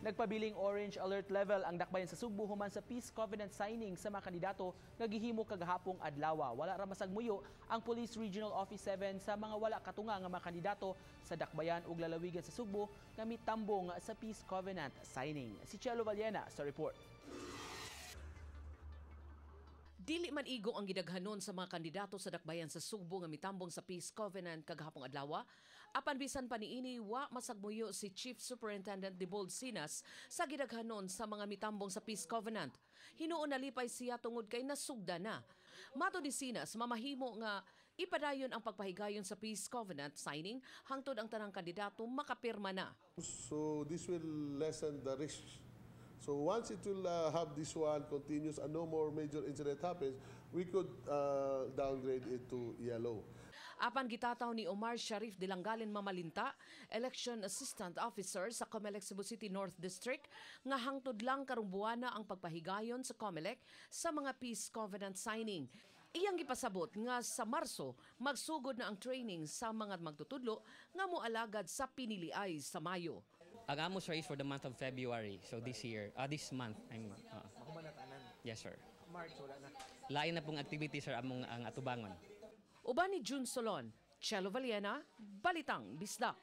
Nagpabiling orange alert level ang dakbayan sa Sugbo human sa peace covenant signing sa mga kandidato nga gihimo kagahapong adlaw. Wala ra masagmuyo ang Police Regional Office 7 sa mga wala katunga nga mga kandidato sa dakbayan ug lalawigan sa Sugbo nga mitambong sa peace covenant signing. Si Chelo Vallena sa report. Dili man igo ang gidaghanon sa mga kandidato sa dakbayan sa Sugbo nga mitambong sa Peace Covenant kagahapong adlaw. Apan bisan pa niini wa masagmuyo si Chief Superintendent Dibold Sinas sa gidaghanon sa mga mitambong sa Peace Covenant. Hinuon nalipay siya tungod kay nasugda na. Mato ni Sinas mamahimo nga ipadayon ang pagpahigayon sa Peace Covenant signing hangtod ang tanang kandidato makapirma na. So this will lessen the risk. So once it will have this one continuous and no more major incident happens, we could downgrade it to yellow. Apan gitataw ni Omar Sharif Dilanggalin Mamalinta, Election Assistant Officer sa Comelec Cebu City North District, nga hangtod lang karong buwana ang pagpahigayon sa Comelec sa mga Peace Covenant signing. Iyang gipasabot nga sa Marso, magsugod na ang training sa mga magtutudlo nga moalagad sa piniliay sa Mayo. Ang amos race for the month of February, so this month. Yes, sir. March wala na. Lain na pong activity, sir, among ang atubangon. Uban ni June Solon, Chelo Vallena, Balitang Bisdak.